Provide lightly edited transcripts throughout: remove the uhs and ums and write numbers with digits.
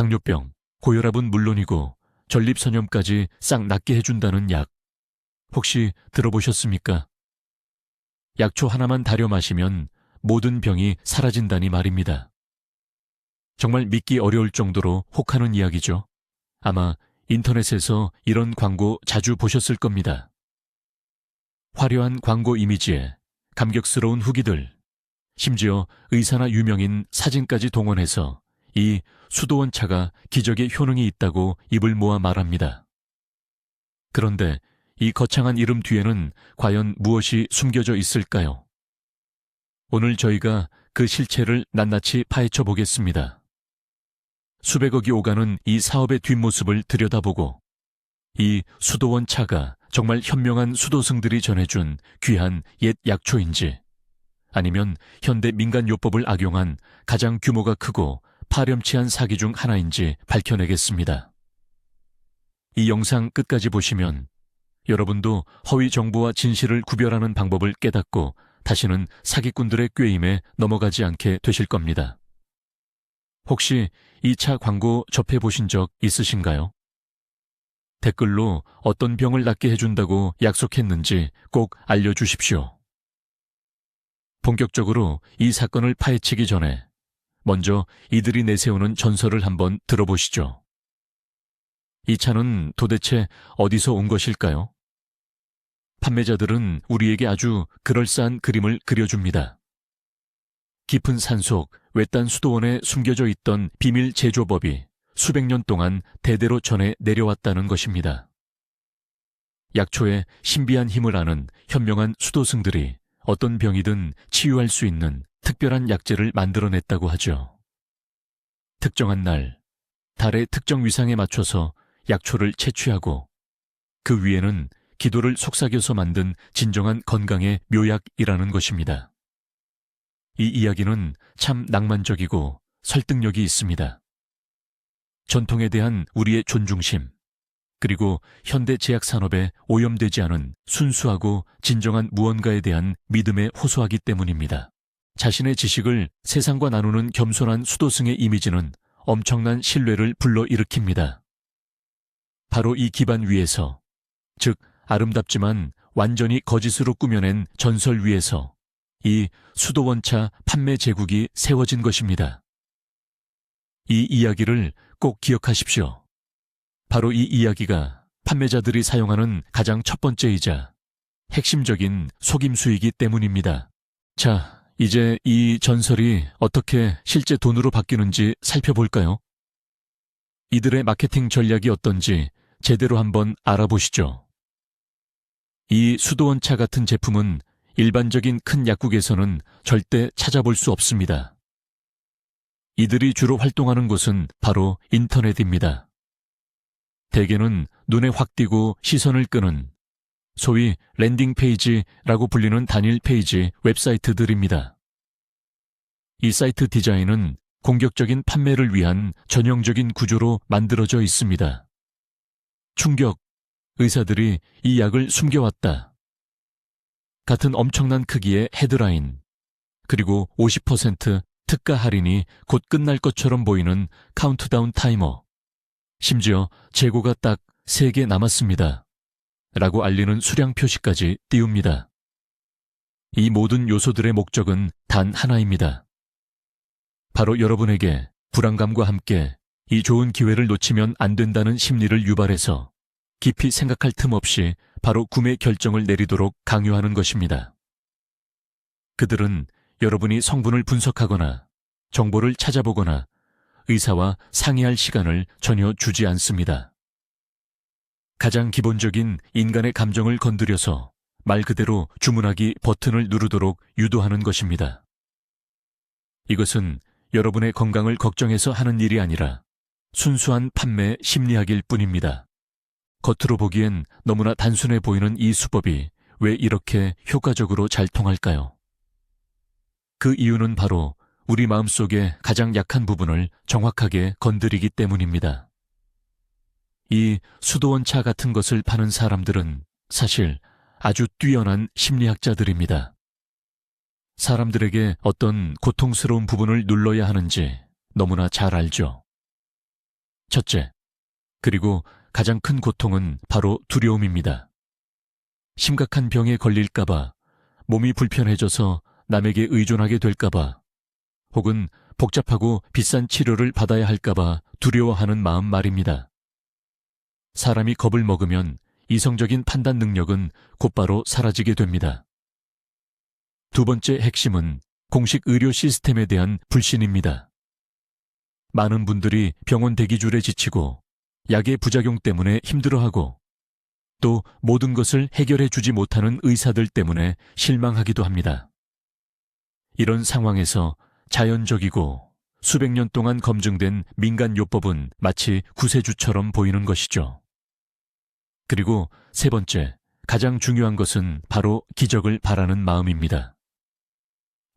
당뇨병, 고혈압은 물론이고 전립선염까지 싹 낫게 해준다는 약. 혹시 들어보셨습니까? 약초 하나만 달여 마시면 모든 병이 사라진다니 말입니다. 정말 믿기 어려울 정도로 혹하는 이야기죠. 아마 인터넷에서 이런 광고 자주 보셨을 겁니다. 화려한 광고 이미지에 감격스러운 후기들, 심지어 의사나 유명인 사진까지 동원해서 이 수도원차가 기적의 효능이 있다고 입을 모아 말합니다. 그런데 이 거창한 이름 뒤에는 과연 무엇이 숨겨져 있을까요? 오늘 저희가 그 실체를 낱낱이 파헤쳐 보겠습니다. 수백억이 오가는 이 사업의 뒷모습을 들여다보고 이 수도원 차가 정말 현명한 수도승들이 전해준 귀한 옛 약초인지 아니면 현대 민간요법을 악용한 가장 규모가 크고 파렴치한 사기 중 하나인지 밝혀내겠습니다. 이 영상 끝까지 보시면 여러분도 허위 정보와 진실을 구별하는 방법을 깨닫고 다시는 사기꾼들의 꾀임에 넘어가지 않게 되실 겁니다. 혹시 이 차 광고 접해보신 적 있으신가요? 댓글로 어떤 병을 낫게 해준다고 약속했는지 꼭 알려주십시오. 본격적으로 이 사건을 파헤치기 전에 먼저 이들이 내세우는 전설을 한번 들어보시죠. 이 차는 도대체 어디서 온 것일까요? 판매자들은 우리에게 아주 그럴싸한 그림을 그려줍니다. 깊은 산속 외딴 수도원에 숨겨져 있던 비밀 제조법이 수백 년 동안 대대로 전해 내려왔다는 것입니다. 약초의 신비한 힘을 아는 현명한 수도승들이 어떤 병이든 치유할 수 있는 특별한 약재를 만들어냈다고 하죠. 특정한 날, 달의 특정 위상에 맞춰서 약초를 채취하고 그 위에는 기도를 속삭여서 만든 진정한 건강의 묘약이라는 것입니다. 이 이야기는 참 낭만적이고 설득력이 있습니다. 전통에 대한 우리의 존중심, 그리고 현대 제약 산업에 오염되지 않은 순수하고 진정한 무언가에 대한 믿음에 호소하기 때문입니다. 자신의 지식을 세상과 나누는 겸손한 수도승의 이미지는 엄청난 신뢰를 불러일으킵니다. 바로 이 기반 위에서, 즉 아름답지만 완전히 거짓으로 꾸며낸 전설 위에서 이 수도원차 판매 제국이 세워진 것입니다. 이 이야기를 꼭 기억하십시오. 바로 이 이야기가 판매자들이 사용하는 가장 첫 번째이자 핵심적인 속임수이기 때문입니다. 자, 이제 이 전설이 어떻게 실제 돈으로 바뀌는지 살펴볼까요? 이들의 마케팅 전략이 어떤지 제대로 한번 알아보시죠. 이 수도원차 같은 제품은 일반적인 큰 약국에서는 절대 찾아볼 수 없습니다. 이들이 주로 활동하는 곳은 바로 인터넷입니다. 대개는 눈에 확 띄고 시선을 끄는 소위 랜딩 페이지라고 불리는 단일 페이지 웹사이트들입니다. 이 사이트 디자인은 공격적인 판매를 위한 전형적인 구조로 만들어져 있습니다. 충격! 의사들이 이 약을 숨겨왔다. 같은 엄청난 크기의 헤드라인, 그리고 50% 특가 할인이 곧 끝날 것처럼 보이는 카운트다운 타이머, 심지어 재고가 딱 3개 남았습니다. 라고 알리는 수량 표시까지 띄웁니다. 이 모든 요소들의 목적은 단 하나입니다. 바로 여러분에게 불안감과 함께 이 좋은 기회를 놓치면 안 된다는 심리를 유발해서 깊이 생각할 틈 없이 바로 구매 결정을 내리도록 강요하는 것입니다. 그들은 여러분이 성분을 분석하거나 정보를 찾아보거나 의사와 상의할 시간을 전혀 주지 않습니다. 가장 기본적인 인간의 감정을 건드려서 말 그대로 주문하기 버튼을 누르도록 유도하는 것입니다. 이것은 여러분의 건강을 걱정해서 하는 일이 아니라 순수한 판매 심리학일 뿐입니다. 겉으로 보기엔 너무나 단순해 보이는 이 수법이 왜 이렇게 효과적으로 잘 통할까요? 그 이유는 바로 우리 마음속의 가장 약한 부분을 정확하게 건드리기 때문입니다. 이 수도원차 같은 것을 파는 사람들은 사실 아주 뛰어난 심리학자들입니다. 사람들에게 어떤 고통스러운 부분을 눌러야 하는지 너무나 잘 알죠. 첫째, 그리고 가장 큰 고통은 바로 두려움입니다. 심각한 병에 걸릴까봐, 몸이 불편해져서 남에게 의존하게 될까봐, 혹은 복잡하고 비싼 치료를 받아야 할까봐 두려워하는 마음 말입니다. 사람이 겁을 먹으면 이성적인 판단 능력은 곧바로 사라지게 됩니다. 두 번째 핵심은 공식 의료 시스템에 대한 불신입니다. 많은 분들이 병원 대기줄에 지치고 약의 부작용 때문에 힘들어하고 또 모든 것을 해결해 주지 못하는 의사들 때문에 실망하기도 합니다. 이런 상황에서 자연적이고 수백 년 동안 검증된 민간요법은 마치 구세주처럼 보이는 것이죠. 그리고 세 번째, 가장 중요한 것은 바로 기적을 바라는 마음입니다.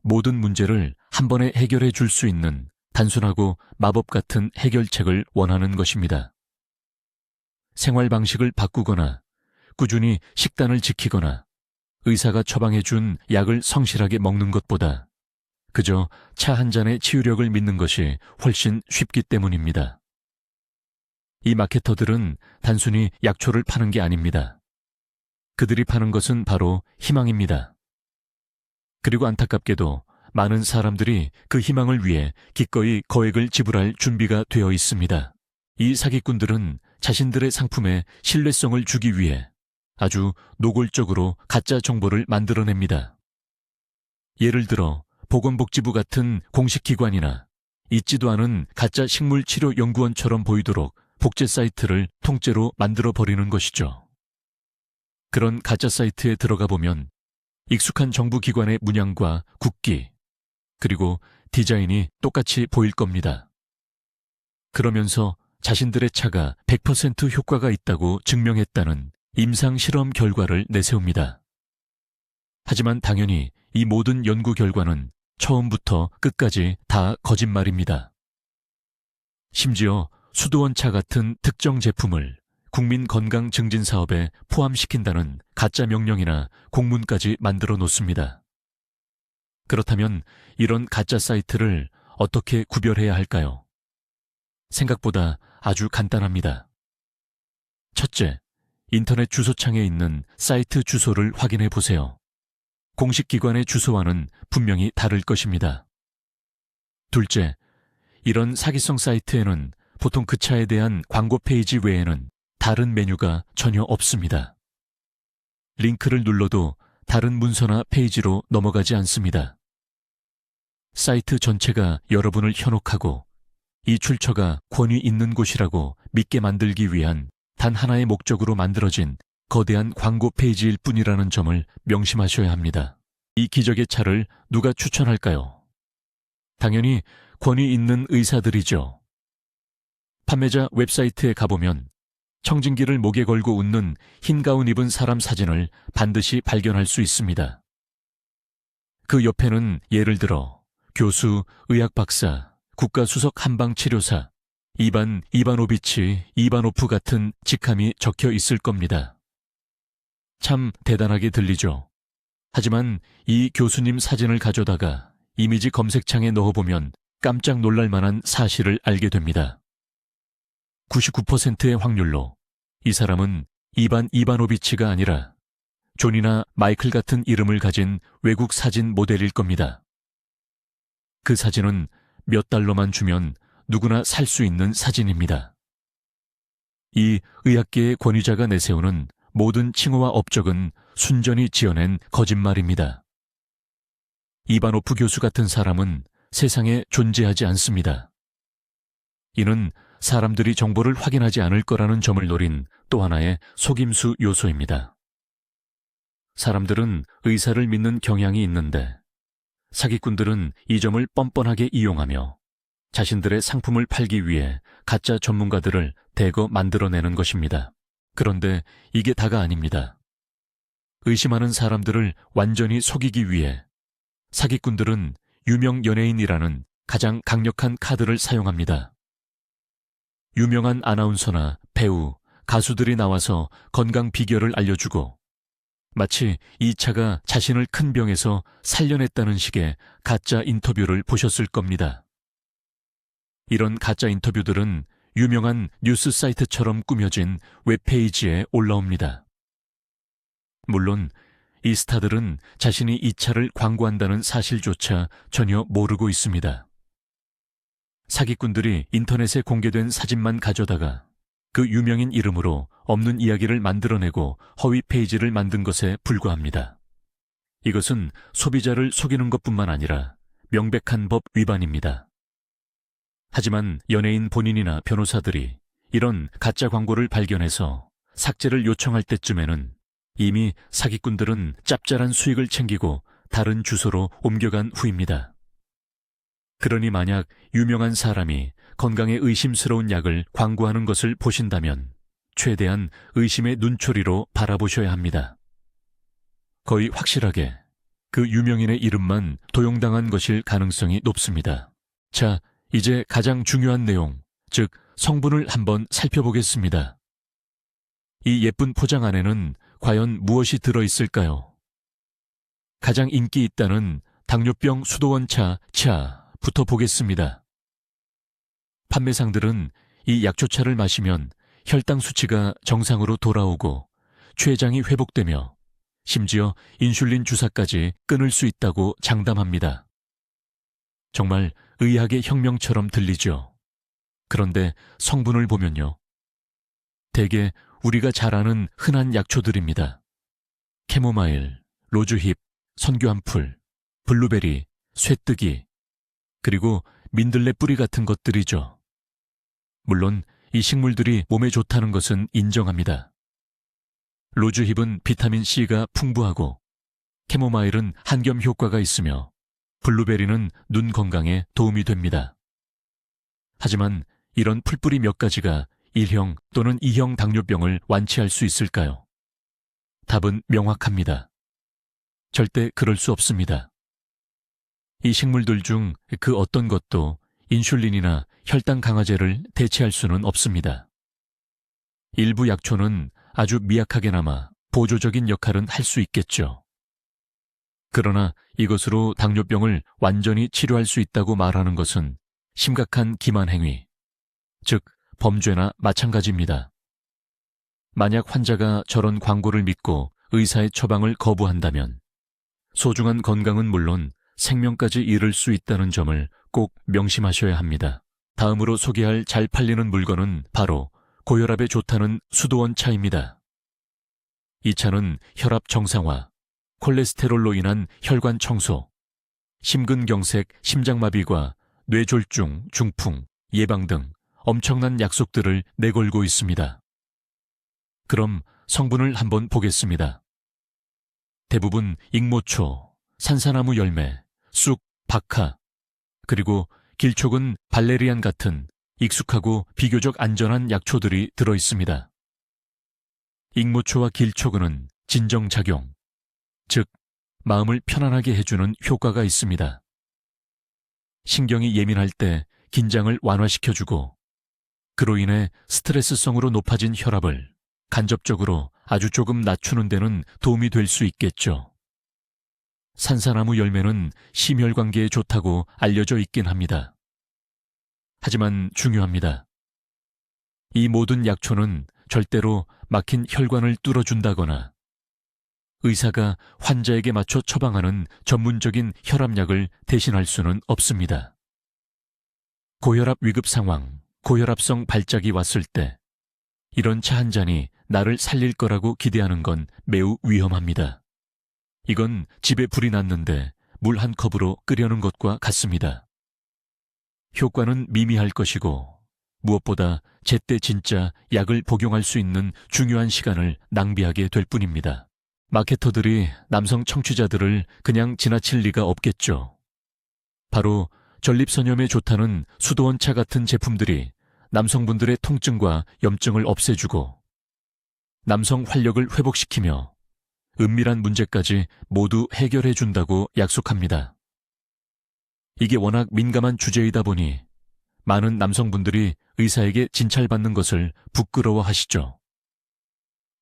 모든 문제를 한 번에 해결해 줄 수 있는 단순하고 마법 같은 해결책을 원하는 것입니다. 생활 방식을 바꾸거나 꾸준히 식단을 지키거나 의사가 처방해 준 약을 성실하게 먹는 것보다 그저 차 한 잔의 치유력을 믿는 것이 훨씬 쉽기 때문입니다. 이 마케터들은 단순히 약초를 파는 게 아닙니다. 그들이 파는 것은 바로 희망입니다. 그리고 안타깝게도 많은 사람들이 그 희망을 위해 기꺼이 거액을 지불할 준비가 되어 있습니다. 이 사기꾼들은 자신들의 상품에 신뢰성을 주기 위해 아주 노골적으로 가짜 정보를 만들어냅니다. 예를 들어 보건복지부 같은 공식 기관이나 있지도 않은 가짜 식물치료연구원처럼 보이도록 복제 사이트를 통째로 만들어버리는 것이죠. 그런 가짜 사이트에 들어가 보면 익숙한 정부 기관의 문양과 국기, 그리고 디자인이 똑같이 보일 겁니다. 그러면서 자신들의 차가 100% 효과가 있다고 증명했다는 임상 실험 결과를 내세웁니다. 하지만 당연히 이 모든 연구 결과는 처음부터 끝까지 다 거짓말입니다. 심지어 수도원차 같은 특정 제품을 국민건강증진사업에 포함시킨다는 가짜 명령이나 공문까지 만들어 놓습니다. 그렇다면 이런 가짜 사이트를 어떻게 구별해야 할까요? 생각보다 아주 간단합니다. 첫째, 인터넷 주소창에 있는 사이트 주소를 확인해 보세요. 공식 기관의 주소와는 분명히 다를 것입니다. 둘째, 이런 사기성 사이트에는 보통 그 차에 대한 광고 페이지 외에는 다른 메뉴가 전혀 없습니다. 링크를 눌러도 다른 문서나 페이지로 넘어가지 않습니다. 사이트 전체가 여러분을 현혹하고 이 출처가 권위 있는 곳이라고 믿게 만들기 위한 단 하나의 목적으로 만들어진 거대한 광고 페이지일 뿐이라는 점을 명심하셔야 합니다. 이 기적의 차를 누가 추천할까요? 당연히 권위 있는 의사들이죠. 판매자 웹사이트에 가보면 청진기를 목에 걸고 웃는 흰 가운 입은 사람 사진을 반드시 발견할 수 있습니다. 그 옆에는 예를 들어 교수, 의학박사, 국가수석 한방치료사, 이바노비치, 이바노프 같은 직함이 적혀 있을 겁니다. 참 대단하게 들리죠. 하지만 이 교수님 사진을 가져다가 이미지 검색창에 넣어보면 깜짝 놀랄 만한 사실을 알게 됩니다. 99%의 확률로 이 사람은 이바노비치가 아니라 존이나 마이클 같은 이름을 가진 외국 사진 모델일 겁니다. 그 사진은 몇 달러만 주면 누구나 살 수 있는 사진입니다. 이 의학계의 권위자가 내세우는 모든 칭호와 업적은 순전히 지어낸 거짓말입니다. 이바노프 교수 같은 사람은 세상에 존재하지 않습니다. 이는 사람들이 정보를 확인하지 않을 거라는 점을 노린 또 하나의 속임수 요소입니다. 사람들은 의사를 믿는 경향이 있는데 사기꾼들은 이 점을 뻔뻔하게 이용하며 자신들의 상품을 팔기 위해 가짜 전문가들을 대거 만들어내는 것입니다. 그런데 이게 다가 아닙니다. 의심하는 사람들을 완전히 속이기 위해 사기꾼들은 유명 연예인이라는 가장 강력한 카드를 사용합니다. 유명한 아나운서나 배우, 가수들이 나와서 건강 비결을 알려주고 마치 이 차가 자신을 큰 병에서 살려냈다는 식의 가짜 인터뷰를 보셨을 겁니다. 이런 가짜 인터뷰들은 유명한 뉴스 사이트처럼 꾸며진 웹페이지에 올라옵니다. 물론 이 스타들은 자신이 이 차를 광고한다는 사실조차 전혀 모르고 있습니다. 사기꾼들이 인터넷에 공개된 사진만 가져다가 그 유명인 이름으로 없는 이야기를 만들어내고 허위 페이지를 만든 것에 불과합니다. 이것은 소비자를 속이는 것뿐만 아니라 명백한 법 위반입니다. 하지만 연예인 본인이나 변호사들이 이런 가짜 광고를 발견해서 삭제를 요청할 때쯤에는 이미 사기꾼들은 짭짤한 수익을 챙기고 다른 주소로 옮겨간 후입니다. 그러니 만약 유명한 사람이 건강에 의심스러운 약을 광고하는 것을 보신다면 최대한 의심의 눈초리로 바라보셔야 합니다. 거의 확실하게 그 유명인의 이름만 도용당한 것일 가능성이 높습니다. 자, 이제 가장 중요한 내용, 즉 성분을 한번 살펴보겠습니다. 이 예쁜 포장 안에는 과연 무엇이 들어있을까요? 가장 인기 있다는 당뇨병 수도원차 차부터 보겠습니다. 판매상들은 이 약초차를 마시면 혈당 수치가 정상으로 돌아오고 췌장이 회복되며 심지어 인슐린 주사까지 끊을 수 있다고 장담합니다. 정말 의학의 혁명처럼 들리죠. 그런데 성분을 보면요. 대개 우리가 잘 아는 흔한 약초들입니다. 캐모마일, 로즈힙, 선교한풀, 블루베리, 쇠뜨기, 그리고 민들레 뿌리 같은 것들이죠. 물론 이 식물들이 몸에 좋다는 것은 인정합니다. 로즈힙은 비타민C가 풍부하고 캐모마일은 한겸 효과가 있으며 블루베리는 눈 건강에 도움이 됩니다. 하지만 이런 풀뿌리 몇 가지가 1형 또는 2형 당뇨병을 완치할 수 있을까요? 답은 명확합니다. 절대 그럴 수 없습니다. 이 식물들 중 그 어떤 것도 인슐린이나 혈당 강화제를 대체할 수는 없습니다. 일부 약초는 아주 미약하게나마 보조적인 역할은 할 수 있겠죠. 그러나 이것으로 당뇨병을 완전히 치료할 수 있다고 말하는 것은 심각한 기만 행위, 즉 범죄나 마찬가지입니다. 만약 환자가 저런 광고를 믿고 의사의 처방을 거부한다면 소중한 건강은 물론 생명까지 잃을 수 있다는 점을 꼭 명심하셔야 합니다. 다음으로 소개할 잘 팔리는 물건은 바로 고혈압에 좋다는 수도원 차입니다. 이 차는 혈압 정상화, 콜레스테롤로 인한 혈관 청소, 심근경색, 심장마비과 뇌졸중, 중풍, 예방 등 엄청난 약속들을 내걸고 있습니다. 그럼 성분을 한번 보겠습니다. 대부분 익모초, 산사나무 열매, 쑥, 박하, 그리고 길촉은 발레리안 같은 익숙하고 비교적 안전한 약초들이 들어있습니다. 익모초와 길초근은 진정작용, 즉 마음을 편안하게 해주는 효과가 있습니다. 신경이 예민할 때 긴장을 완화시켜주고 그로 인해 스트레스성으로 높아진 혈압을 간접적으로 아주 조금 낮추는 데는 도움이 될 수 있겠죠. 산사나무 열매는 심혈관계에 좋다고 알려져 있긴 합니다. 하지만 중요합니다. 이 모든 약초는 절대로 막힌 혈관을 뚫어준다거나 의사가 환자에게 맞춰 처방하는 전문적인 혈압약을 대신할 수는 없습니다. 고혈압 위급 상황, 고혈압성 발작이 왔을 때 이런 차 한 잔이 나를 살릴 거라고 기대하는 건 매우 위험합니다. 이건 집에 불이 났는데 물 한 컵으로 끓여는 것과 같습니다. 효과는 미미할 것이고 무엇보다 제때 진짜 약을 복용할 수 있는 중요한 시간을 낭비하게 될 뿐입니다. 마케터들이 남성 청취자들을 그냥 지나칠 리가 없겠죠. 바로 전립선염에 좋다는 수도원차 같은 제품들이 남성분들의 통증과 염증을 없애주고 남성 활력을 회복시키며 은밀한 문제까지 모두 해결해준다고 약속합니다. 이게 워낙 민감한 주제이다 보니 많은 남성분들이 의사에게 진찰받는 것을 부끄러워하시죠.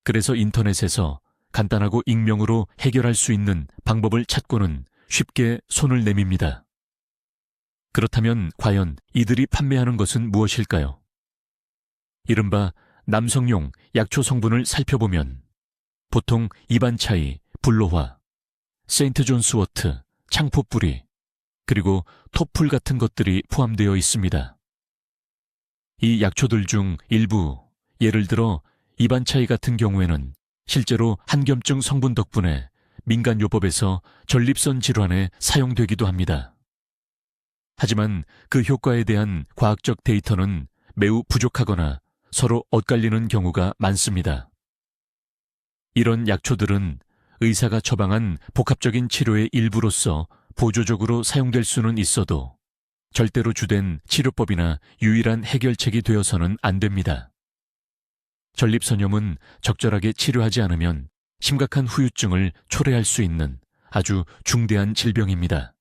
그래서 인터넷에서 간단하고 익명으로 해결할 수 있는 방법을 찾고는 쉽게 손을 내밉니다. 그렇다면 과연 이들이 판매하는 것은 무엇일까요? 이른바 남성용 약초 성분을 살펴보면 보통 이반차이, 불로화, 세인트 존스 워트, 창포뿌리, 그리고 토풀 같은 것들이 포함되어 있습니다. 이 약초들 중 일부, 예를 들어 이반차이 같은 경우에는 실제로 한겸증 성분 덕분에 민간요법에서 전립선 질환에 사용되기도 합니다. 하지만 그 효과에 대한 과학적 데이터는 매우 부족하거나 서로 엇갈리는 경우가 많습니다. 이런 약초들은 의사가 처방한 복합적인 치료의 일부로서 보조적으로 사용될 수는 있어도 절대로 주된 치료법이나 유일한 해결책이 되어서는 안 됩니다. 전립선염은 적절하게 치료하지 않으면 심각한 후유증을 초래할 수 있는 아주 중대한 질병입니다.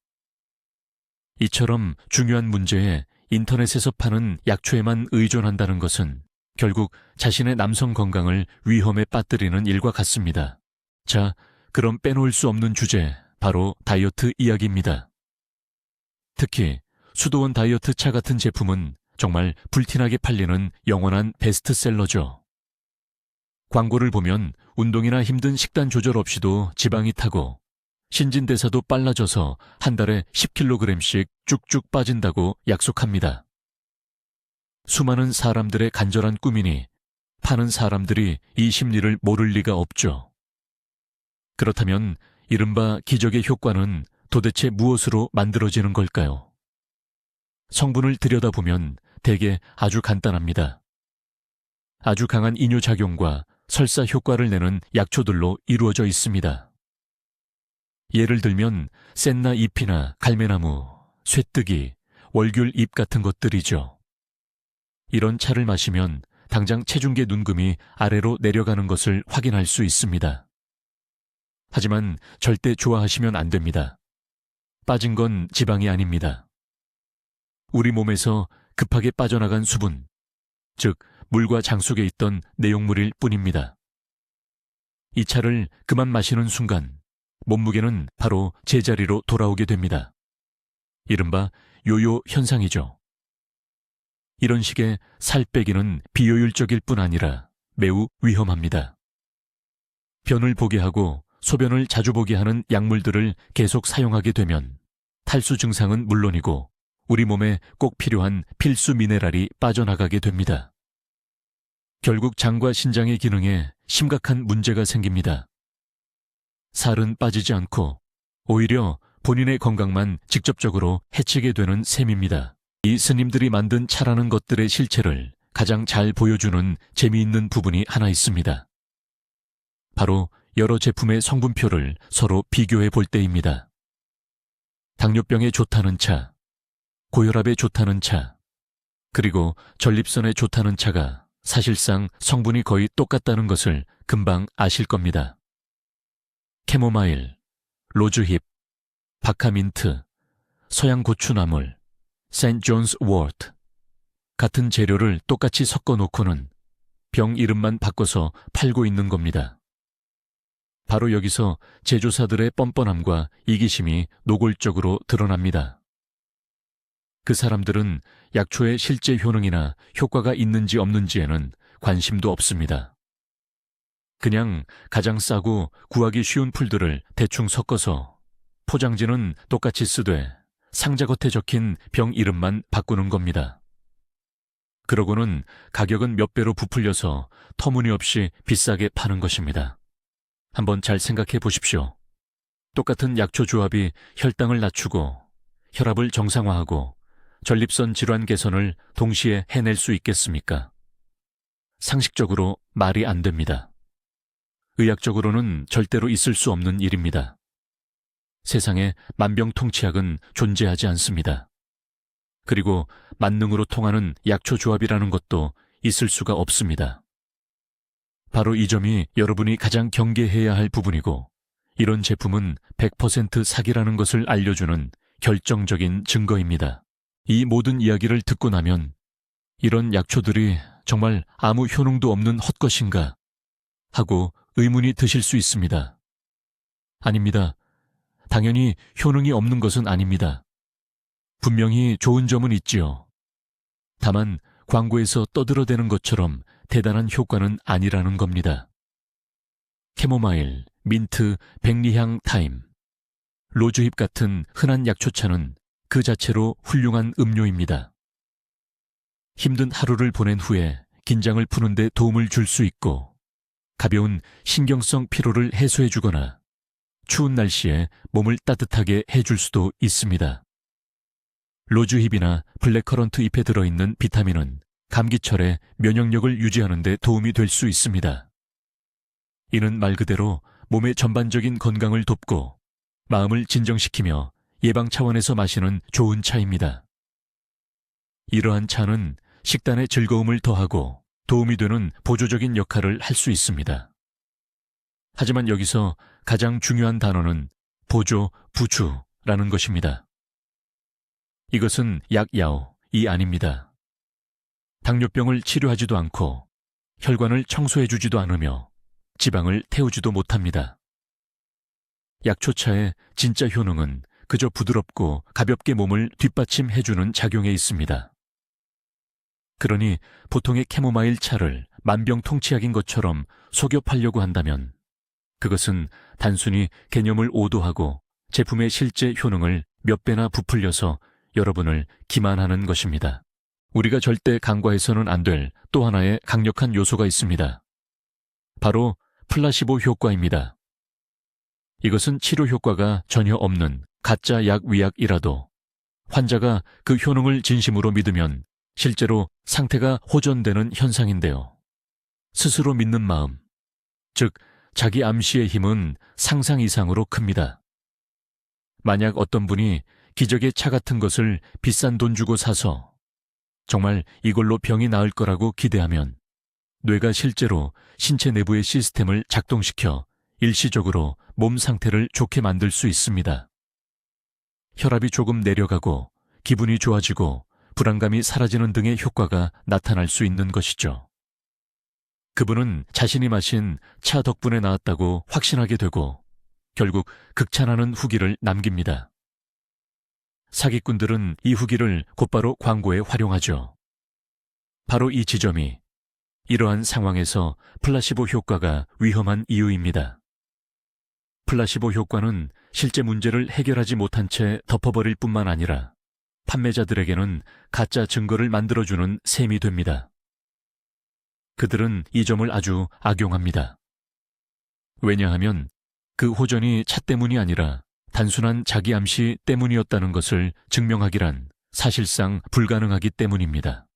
이처럼 중요한 문제에 인터넷에서 파는 약초에만 의존한다는 것은 결국 자신의 남성 건강을 위험에 빠뜨리는 일과 같습니다. 자, 그럼 빼놓을 수 없는 주제, 바로 다이어트 이야기입니다. 특히 수도원 다이어트 차 같은 제품은 정말 불티나게 팔리는 영원한 베스트셀러죠. 광고를 보면 운동이나 힘든 식단 조절 없이도 지방이 타고 신진대사도 빨라져서 한 달에 10kg씩 쭉쭉 빠진다고 약속합니다. 수많은 사람들의 간절한 꿈이니 파는 사람들이 이 심리를 모를 리가 없죠. 그렇다면 이른바 기적의 효과는 도대체 무엇으로 만들어지는 걸까요? 성분을 들여다보면 대개 아주 간단합니다. 아주 강한 이뇨작용과 설사 효과를 내는 약초들로 이루어져 있습니다. 예를 들면 센나 잎이나 갈매나무, 쇠뜨기, 월귤 잎 같은 것들이죠. 이런 차를 마시면 당장 체중계 눈금이 아래로 내려가는 것을 확인할 수 있습니다. 하지만 절대 좋아하시면 안 됩니다. 빠진 건 지방이 아닙니다. 우리 몸에서 급하게 빠져나간 수분, 즉 물과 장 속에 있던 내용물일 뿐입니다. 이 차를 그만 마시는 순간 몸무게는 바로 제자리로 돌아오게 됩니다. 이른바 요요 현상이죠. 이런 식의 살 빼기는 비효율적일 뿐 아니라 매우 위험합니다. 변을 보게 하고 소변을 자주 보게 하는 약물들을 계속 사용하게 되면 탈수 증상은 물론이고 우리 몸에 꼭 필요한 필수 미네랄이 빠져나가게 됩니다. 결국 장과 신장의 기능에 심각한 문제가 생깁니다. 살은 빠지지 않고 오히려 본인의 건강만 직접적으로 해치게 되는 셈입니다. 이 스님들이 만든 차라는 것들의 실체를 가장 잘 보여주는 재미있는 부분이 하나 있습니다. 바로 여러 제품의 성분표를 서로 비교해 볼 때입니다. 당뇨병에 좋다는 차, 고혈압에 좋다는 차, 그리고 전립선에 좋다는 차가 사실상 성분이 거의 똑같다는 것을 금방 아실 겁니다. 캐모마일, 로즈힙, 바카민트, 서양고추나물, 세인트 존스 워트 같은 재료를 똑같이 섞어 놓고는 병 이름만 바꿔서 팔고 있는 겁니다. 바로 여기서 제조사들의 뻔뻔함과 이기심이 노골적으로 드러납니다. 그 사람들은 약초의 실제 효능이나 효과가 있는지 없는지에는 관심도 없습니다. 그냥 가장 싸고 구하기 쉬운 풀들을 대충 섞어서 포장지는 똑같이 쓰되 상자 겉에 적힌 병 이름만 바꾸는 겁니다. 그러고는 가격은 몇 배로 부풀려서 터무니없이 비싸게 파는 것입니다. 한번 잘 생각해 보십시오. 똑같은 약초 조합이 혈당을 낮추고 혈압을 정상화하고 전립선 질환 개선을 동시에 해낼 수 있겠습니까? 상식적으로 말이 안 됩니다. 의학적으로는 절대로 있을 수 없는 일입니다. 세상에 만병통치약은 존재하지 않습니다. 그리고 만능으로 통하는 약초 조합이라는 것도 있을 수가 없습니다. 바로 이 점이 여러분이 가장 경계해야 할 부분이고, 이런 제품은 100% 사기라는 것을 알려주는 결정적인 증거입니다. 이 모든 이야기를 듣고 나면 이런 약초들이 정말 아무 효능도 없는 헛것인가 하고 의문이 드실 수 있습니다. 아닙니다. 당연히 효능이 없는 것은 아닙니다. 분명히 좋은 점은 있지요. 다만 광고에서 떠들어대는 것처럼 대단한 효과는 아니라는 겁니다. 캐모마일, 민트, 백리향, 타임, 로즈힙 같은 흔한 약초차는 그 자체로 훌륭한 음료입니다. 힘든 하루를 보낸 후에 긴장을 푸는 데 도움을 줄 수 있고, 가벼운 신경성 피로를 해소해주거나 추운 날씨에 몸을 따뜻하게 해줄 수도 있습니다. 로즈힙이나 블랙커런트 잎에 들어있는 비타민은 감기철에 면역력을 유지하는 데 도움이 될 수 있습니다. 이는 말 그대로 몸의 전반적인 건강을 돕고 마음을 진정시키며 예방 차원에서 마시는 좋은 차입니다. 이러한 차는 식단에 즐거움을 더하고 도움이 되는 보조적인 역할을 할 수 있습니다. 하지만 여기서 가장 중요한 단어는 보조, 부추라는 것입니다. 이것은 약야오이 아닙니다. 당뇨병을 치료하지도 않고 혈관을 청소해주지도 않으며 지방을 태우지도 못합니다. 약초차의 진짜 효능은 그저 부드럽고 가볍게 몸을 뒷받침해주는 작용에 있습니다. 그러니 보통의 캐모마일 차를 만병통치약인 것처럼 속여 팔려고 한다면 그것은 단순히 개념을 오도하고 제품의 실제 효능을 몇 배나 부풀려서 여러분을 기만하는 것입니다. 우리가 절대 간과해서는 안 될 또 하나의 강력한 요소가 있습니다. 바로 플라시보 효과입니다. 이것은 치료 효과가 전혀 없는 가짜 약 위약이라도 환자가 그 효능을 진심으로 믿으면 실제로 상태가 호전되는 현상인데요. 스스로 믿는 마음, 즉 자기 암시의 힘은 상상 이상으로 큽니다. 만약 어떤 분이 기적의 차 같은 것을 비싼 돈 주고 사서 정말 이걸로 병이 나을 거라고 기대하면 뇌가 실제로 신체 내부의 시스템을 작동시켜 일시적으로 몸 상태를 좋게 만들 수 있습니다. 혈압이 조금 내려가고 기분이 좋아지고 불안감이 사라지는 등의 효과가 나타날 수 있는 것이죠. 그분은 자신이 마신 차 덕분에 나았다고 확신하게 되고 결국 극찬하는 후기를 남깁니다. 사기꾼들은 이 후기를 곧바로 광고에 활용하죠. 바로 이 지점이 이러한 상황에서 플라시보 효과가 위험한 이유입니다. 플라시보 효과는 실제 문제를 해결하지 못한 채 덮어버릴 뿐만 아니라 판매자들에게는 가짜 증거를 만들어주는 셈이 됩니다. 그들은 이 점을 아주 악용합니다. 왜냐하면 그 호전이 차 때문이 아니라 단순한 자기 암시 때문이었다는 것을 증명하기란 사실상 불가능하기 때문입니다.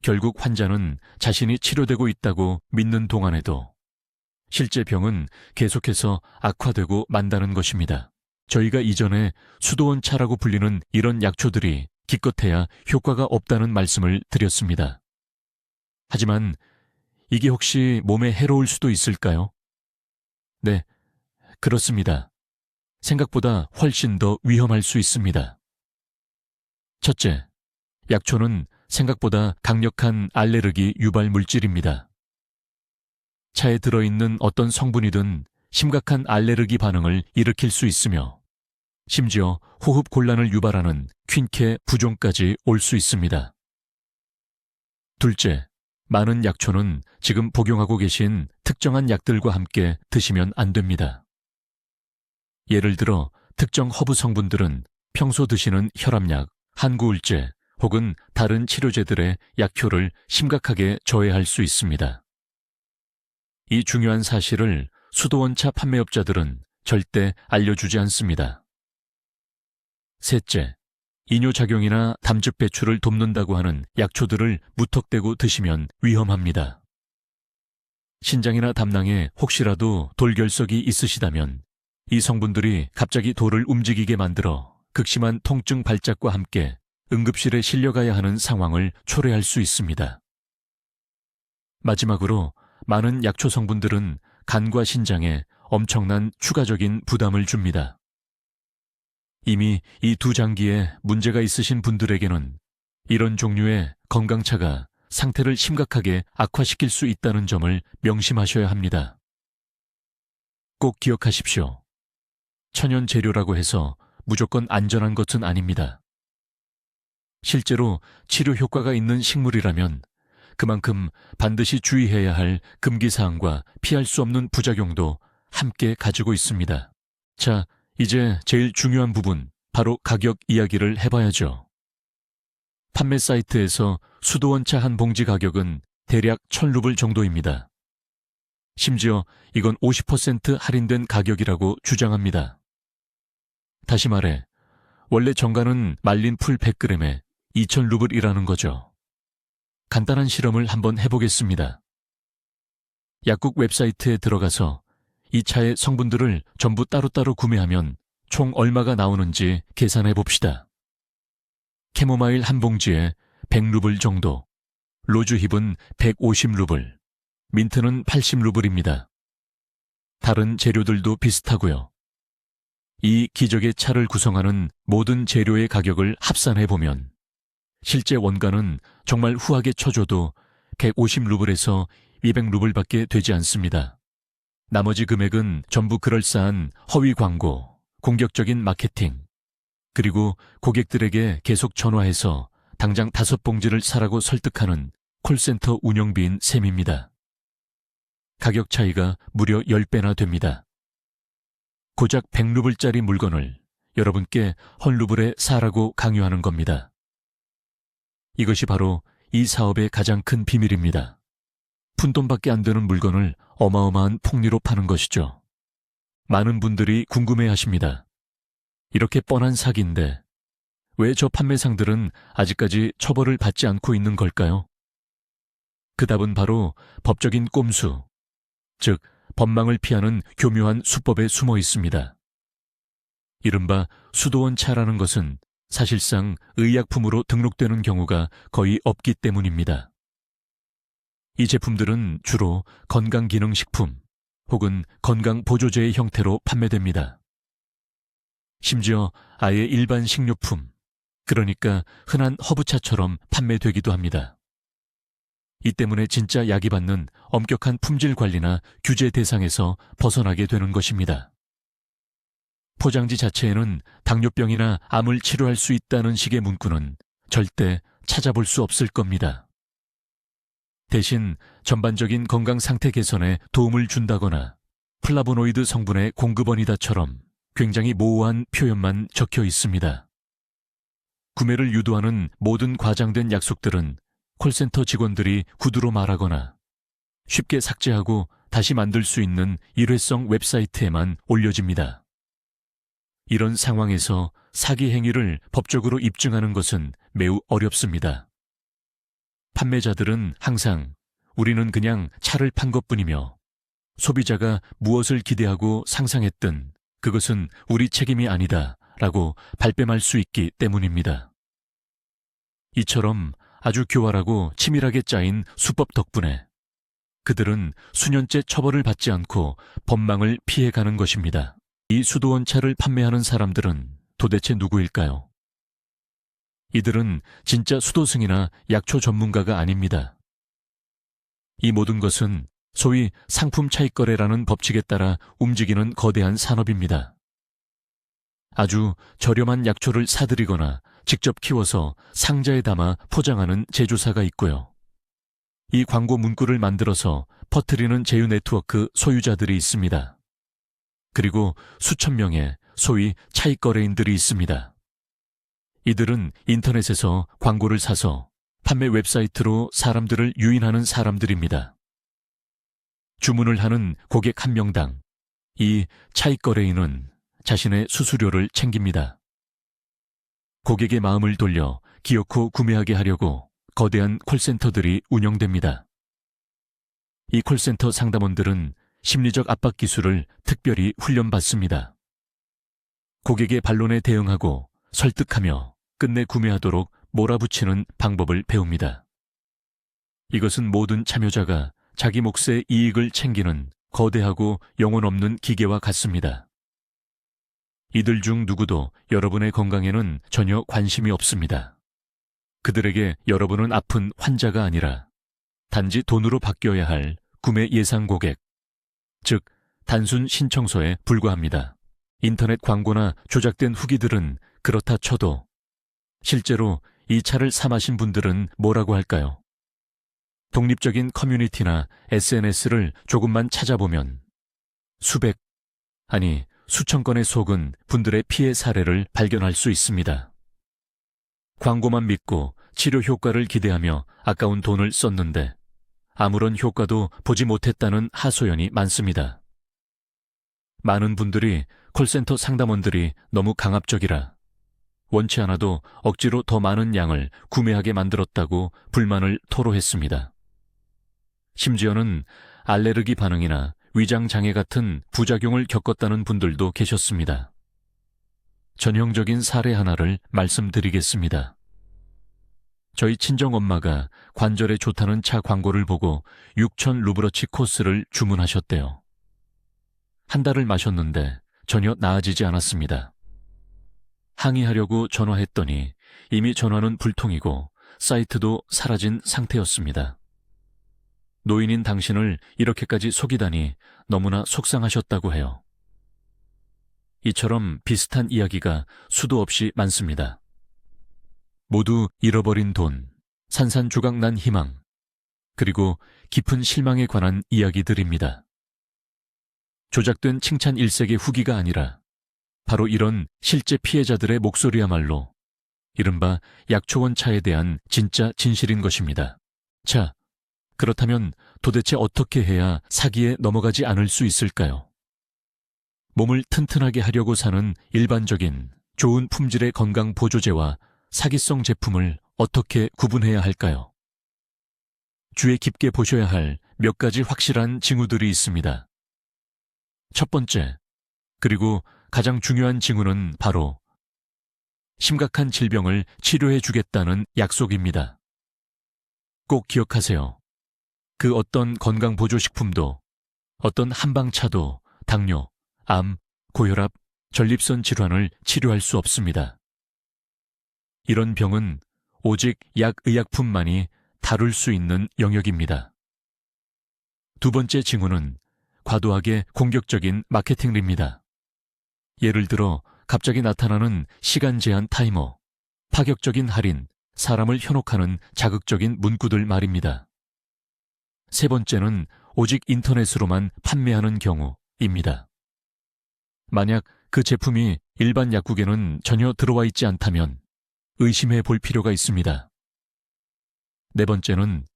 결국 환자는 자신이 치료되고 있다고 믿는 동안에도 실제 병은 계속해서 악화되고 만다는 것입니다. 저희가 이전에 수도원 차라고 불리는 이런 약초들이 기껏해야 효과가 없다는 말씀을 드렸습니다. 하지만 이게 혹시 몸에 해로울 수도 있을까요? 네, 그렇습니다. 생각보다 훨씬 더 위험할 수 있습니다. 첫째, 약초는 생각보다 강력한 알레르기 유발 물질입니다. 차에 들어있는 어떤 성분이든 심각한 알레르기 반응을 일으킬 수 있으며 심지어 호흡 곤란을 유발하는 퀸케 부종까지 올 수 있습니다. 둘째, 많은 약초는 지금 복용하고 계신 특정한 약들과 함께 드시면 안 됩니다. 예를 들어 특정 허브 성분들은 평소 드시는 혈압약, 한구울제 혹은 다른 치료제들의 약효를 심각하게 저해할 수 있습니다. 이 중요한 사실을 수도원차 판매업자들은 절대 알려주지 않습니다. 셋째, 이뇨작용이나 담즙 배출을 돕는다고 하는 약초들을 무턱대고 드시면 위험합니다. 신장이나 담낭에 혹시라도 돌결석이 있으시다면 이 성분들이 갑자기 돌을 움직이게 만들어 극심한 통증 발작과 함께 응급실에 실려가야 하는 상황을 초래할 수 있습니다. 마지막으로 많은 약초 성분들은 간과 신장에 엄청난 추가적인 부담을 줍니다. 이미 이 두 장기에 문제가 있으신 분들에게는 이런 종류의 건강차가 상태를 심각하게 악화시킬 수 있다는 점을 명심하셔야 합니다. 꼭 기억하십시오. 천연 재료라고 해서 무조건 안전한 것은 아닙니다. 실제로 치료 효과가 있는 식물이라면 그만큼 반드시 주의해야 할 금기사항과 피할 수 없는 부작용도 함께 가지고 있습니다. 자, 이제 제일 중요한 부분, 바로 가격 이야기를 해봐야죠. 판매 사이트에서 수도원차 한 봉지 가격은 대략 1,000루블 정도입니다. 심지어 이건 50% 할인된 가격이라고 주장합니다. 다시 말해, 원래 정가는 말린 풀 100g에 2,000루블이라는 거죠. 간단한 실험을 한번 해보겠습니다. 약국 웹사이트에 들어가서 이 차의 성분들을 전부 따로따로 구매하면 총 얼마가 나오는지 계산해 봅시다. 캐모마일 한 봉지에 100루블 정도, 로즈힙은 150루블, 민트는 80루블입니다. 다른 재료들도 비슷하고요. 이 기적의 차를 구성하는 모든 재료의 가격을 합산해보면 실제 원가는 정말 후하게 쳐줘도 150루블에서 200루블밖에 되지 않습니다. 나머지 금액은 전부 그럴싸한 허위 광고, 공격적인 마케팅, 그리고 고객들에게 계속 전화해서 당장 5봉지를 사라고 설득하는 콜센터 운영비인 셈입니다. 가격 차이가 무려 10배나 됩니다. 고작 100루블짜리 물건을 여러분께 헌루블에 사라고 강요하는 겁니다. 이것이 바로 이 사업의 가장 큰 비밀입니다. 푼돈밖에 안 되는 물건을 어마어마한 폭리로 파는 것이죠. 많은 분들이 궁금해하십니다. 이렇게 뻔한 사기인데 왜 저 판매상들은 아직까지 처벌을 받지 않고 있는 걸까요? 그 답은 바로 법적인 꼼수, 즉 법망을 피하는 교묘한 수법에 숨어 있습니다. 이른바 수도원차라는 것은 사실상 의약품으로 등록되는 경우가 거의 없기 때문입니다. 이 제품들은 주로 건강기능식품 혹은 건강보조제의 형태로 판매됩니다. 심지어 아예 일반 식료품, 그러니까 흔한 허브차처럼 판매되기도 합니다. 이 때문에 진짜 약이 받는 엄격한 품질 관리나 규제 대상에서 벗어나게 되는 것입니다. 포장지 자체에는 당뇨병이나 암을 치료할 수 있다는 식의 문구는 절대 찾아볼 수 없을 겁니다. 대신 전반적인 건강 상태 개선에 도움을 준다거나 플라보노이드 성분의 공급원이다처럼 굉장히 모호한 표현만 적혀 있습니다. 구매를 유도하는 모든 과장된 약속들은 콜센터 직원들이 구두로 말하거나 쉽게 삭제하고 다시 만들 수 있는 일회성 웹사이트에만 올려집니다. 이런 상황에서 사기 행위를 법적으로 입증하는 것은 매우 어렵습니다. 판매자들은 항상 우리는 그냥 차를 판 것뿐이며 소비자가 무엇을 기대하고 상상했든 그것은 우리 책임이 아니다 라고 발뺌할 수 있기 때문입니다. 이처럼 아주 교활하고 치밀하게 짜인 수법 덕분에 그들은 수년째 처벌을 받지 않고 법망을 피해가는 것입니다. 이 수도원차를 판매하는 사람들은 도대체 누구일까요? 이들은 진짜 수도승이나 약초 전문가가 아닙니다. 이 모든 것은 소위 상품 차익거래라는 법칙에 따라 움직이는 거대한 산업입니다. 아주 저렴한 약초를 사들이거나 직접 키워서 상자에 담아 포장하는 제조사가 있고요. 이 광고 문구를 만들어서 퍼뜨리는 제휴 네트워크 소유자들이 있습니다. 그리고 수천 명의 소위 차익거래인들이 있습니다. 이들은 인터넷에서 광고를 사서 판매 웹사이트로 사람들을 유인하는 사람들입니다. 주문을 하는 고객 한 명당 이 차익거래인은 자신의 수수료를 챙깁니다. 고객의 마음을 돌려 기어코 구매하게 하려고 거대한 콜센터들이 운영됩니다. 이 콜센터 상담원들은 심리적 압박 기술을 특별히 훈련받습니다. 고객의 반론에 대응하고 설득하며 끝내 구매하도록 몰아붙이는 방법을 배웁니다. 이것은 모든 참여자가 자기 몫의 이익을 챙기는 거대하고 영혼 없는 기계와 같습니다. 이들 중 누구도 여러분의 건강에는 전혀 관심이 없습니다. 그들에게 여러분은 아픈 환자가 아니라 단지 돈으로 바뀌어야 할 구매 예상 고객, 즉 단순 신청서에 불과합니다. 인터넷 광고나 조작된 후기들은 그렇다 쳐도 실제로 이 차를 사 마신 분들은 뭐라고 할까요? 독립적인 커뮤니티나 SNS를 조금만 찾아보면 수백, 아니 수천 건의 속은 분들의 피해 사례를 발견할 수 있습니다. 광고만 믿고 치료 효과를 기대하며 아까운 돈을 썼는데 아무런 효과도 보지 못했다는 하소연이 많습니다. 많은 분들이 콜센터 상담원들이 너무 강압적이라 원치 않아도 억지로 더 많은 양을 구매하게 만들었다고 불만을 토로했습니다. 심지어는 알레르기 반응이나 위장장애 같은 부작용을 겪었다는 분들도 계셨습니다. 전형적인 사례 하나를 말씀드리겠습니다. 저희 친정엄마가 관절에 좋다는 차 광고를 보고 6,000 루브러치 코스를 주문하셨대요. 한 달을 마셨는데 전혀 나아지지 않았습니다. 항의하려고 전화했더니 이미 전화는 불통이고 사이트도 사라진 상태였습니다. 노인인 당신을 이렇게까지 속이다니 너무나 속상하셨다고 해요. 이처럼 비슷한 이야기가 수도 없이 많습니다. 모두 잃어버린 돈, 산산조각 난 희망, 그리고 깊은 실망에 관한 이야기들입니다. 조작된 칭찬 일색의 후기가 아니라 바로 이런 실제 피해자들의 목소리야말로 이른바 약초원차에 대한 진짜 진실인 것입니다. 자, 그렇다면 도대체 어떻게 해야 사기에 넘어가지 않을 수 있을까요? 몸을 튼튼하게 하려고 사는 일반적인 좋은 품질의 건강 보조제와 사기성 제품을 어떻게 구분해야 할까요? 주의 깊게 보셔야 할 몇 가지 확실한 징후들이 있습니다. 첫 번째, 그리고 가장 중요한 징후는 바로 심각한 질병을 치료해 주겠다는 약속입니다. 꼭 기억하세요. 그 어떤 건강보조식품도, 어떤 한방차도 당뇨, 암, 고혈압, 전립선 질환을 치료할 수 없습니다. 이런 병은 오직 약의약품만이 다룰 수 있는 영역입니다. 두 번째 징후는 과도하게 공격적인 마케팅입니다. 예를 들어 갑자기 나타나는 시간 제한 타이머, 파격적인 할인, 사람을 현혹하는 자극적인 문구들 말입니다. 세 번째는 오직 인터넷으로만 판매하는 경우입니다. 만약 그 제품이 일반 약국에는 전혀 들어와 있지 않다면 의심해 볼 필요가 있습니다. 네 번째는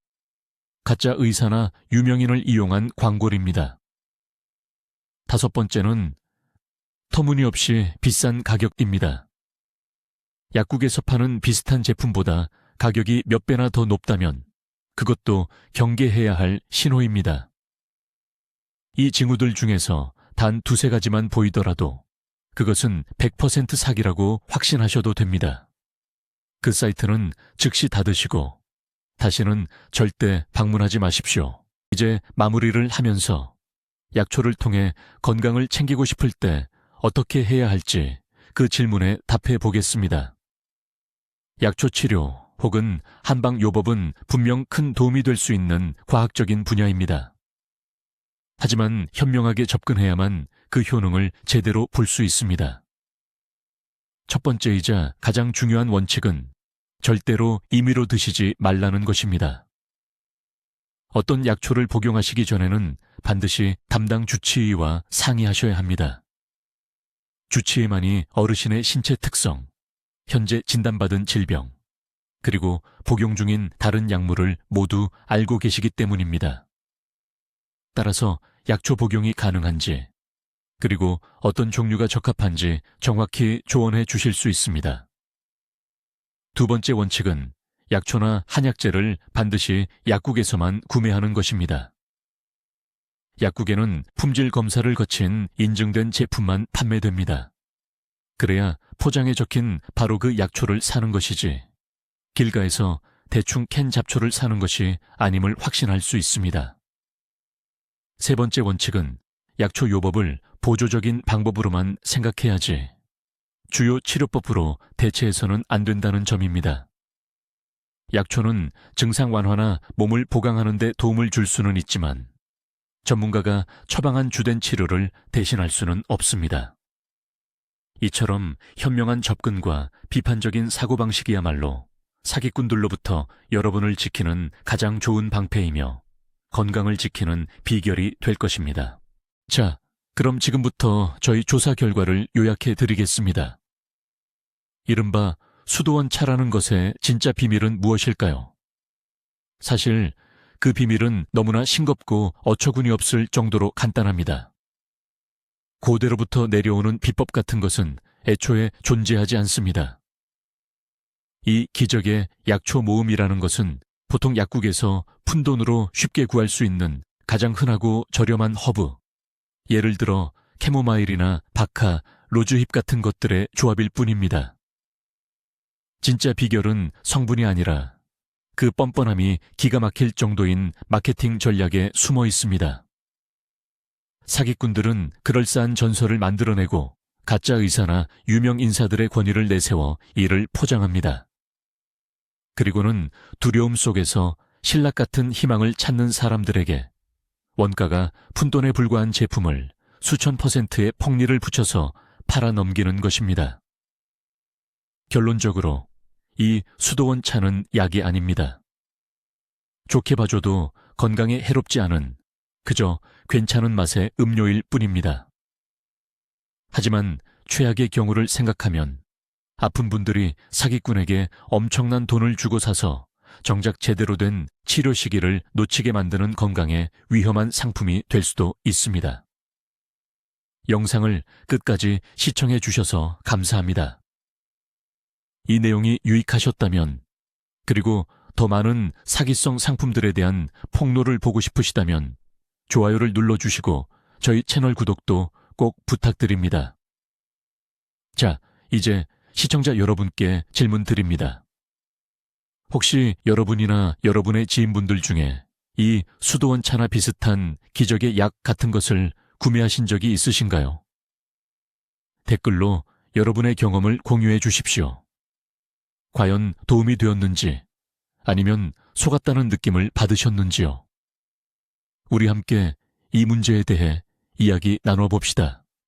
가짜 의사나 유명인을 이용한 광고입니다. 다섯 번째는 터무니없이 비싼 가격입니다. 약국에서 파는 비슷한 제품보다 가격이 몇 배나 더 높다면 그것도 경계해야 할 신호입니다. 이 징후들 중에서 단 두세 가지만 보이더라도 그것은 100% 사기라고 확신하셔도 됩니다. 그 사이트는 즉시 닫으시고 다시는 절대 방문하지 마십시오. 이제 마무리를 하면서 약초를 통해 건강을 챙기고 싶을 때 어떻게 해야 할지 그 질문에 답해 보겠습니다. 약초 치료 혹은 한방요법은 분명 큰 도움이 될 수 있는 과학적인 분야입니다. 하지만 현명하게 접근해야만 그 효능을 제대로 볼 수 있습니다. 첫 번째이자 가장 중요한 원칙은 절대로 임의로 드시지 말라는 것입니다. 어떤 약초를 복용하시기 전에는 반드시 담당 주치의와 상의하셔야 합니다. 주치의만이 어르신의 신체 특성, 현재 진단받은 질병, 그리고 복용 중인 다른 약물을 모두 알고 계시기 때문입니다. 따라서 약초 복용이 가능한지, 그리고 어떤 종류가 적합한지 정확히 조언해 주실 수 있습니다. 두 번째 원칙은 약초나 한약재를 반드시 약국에서만 구매하는 것입니다. 약국에는 품질 검사를 거친 인증된 제품만 판매됩니다. 그래야 포장에 적힌 바로 그 약초를 사는 것이지 길가에서 대충 캔 잡초를 사는 것이 아님을 확신할 수 있습니다. 세 번째 원칙은 약초 요법을 보조적인 방법으로만 생각해야지 주요 치료법으로 대체해서는 안 된다는 점입니다. 약초는 증상 완화나 몸을 보강하는 데 도움을 줄 수는 있지만 전문가가 처방한 주된 치료를 대신할 수는 없습니다. 이처럼 현명한 접근과 비판적인 사고방식이야말로 사기꾼들로부터 여러분을 지키는 가장 좋은 방패이며 건강을 지키는 비결이 될 것입니다. 자, 그럼 지금부터 저희 조사 결과를 요약해 드리겠습니다. 이른바 수도원 차라는 것의 진짜 비밀은 무엇일까요? 사실 그 비밀은 너무나 싱겁고 어처구니 없을 정도로 간단합니다. 고대로부터 내려오는 비법 같은 것은 애초에 존재하지 않습니다. 이 기적의 약초 모음이라는 것은 보통 약국에서 푼돈으로 쉽게 구할 수 있는 가장 흔하고 저렴한 허브, 예를 들어 캐모마일이나 박하, 로즈힙 같은 것들의 조합일 뿐입니다. 진짜 비결은 성분이 아니라 그 뻔뻔함이 기가 막힐 정도인 마케팅 전략에 숨어 있습니다. 사기꾼들은 그럴싸한 전설을 만들어내고 가짜 의사나 유명 인사들의 권위를 내세워 이를 포장합니다. 그리고는 두려움 속에서 신락 같은 희망을 찾는 사람들에게 원가가 푼돈에 불과한 제품을 수천 %의 폭리를 붙여서 팔아넘기는 것입니다. 결론적으로 이 수도원 차는 약이 아닙니다. 좋게 봐줘도 건강에 해롭지 않은 그저 괜찮은 맛의 음료일 뿐입니다. 하지만 최악의 경우를 생각하면 아픈 분들이 사기꾼에게 엄청난 돈을 주고 사서 정작 제대로 된 치료 시기를 놓치게 만드는 건강에 위험한 상품이 될 수도 있습니다. 영상을 끝까지 시청해 주셔서 감사합니다. 이 내용이 유익하셨다면, 그리고 더 많은 사기성 상품들에 대한 폭로를 보고 싶으시다면 좋아요를 눌러주시고 저희 채널 구독도 꼭 부탁드립니다. 자, 이제 시청자 여러분께 질문 드립니다. 혹시 여러분이나 여러분의 지인분들 중에 이 수도원 차나 비슷한 기적의 약 같은 것을 구매하신 적이 있으신가요? 댓글로 여러분의 경험을 공유해 주십시오. 과연 도움이 되었는지, 아니면 속았다는 느낌을 받으셨는지요? 우리 함께 이 문제에 대해 이야기 나눠 봅시다.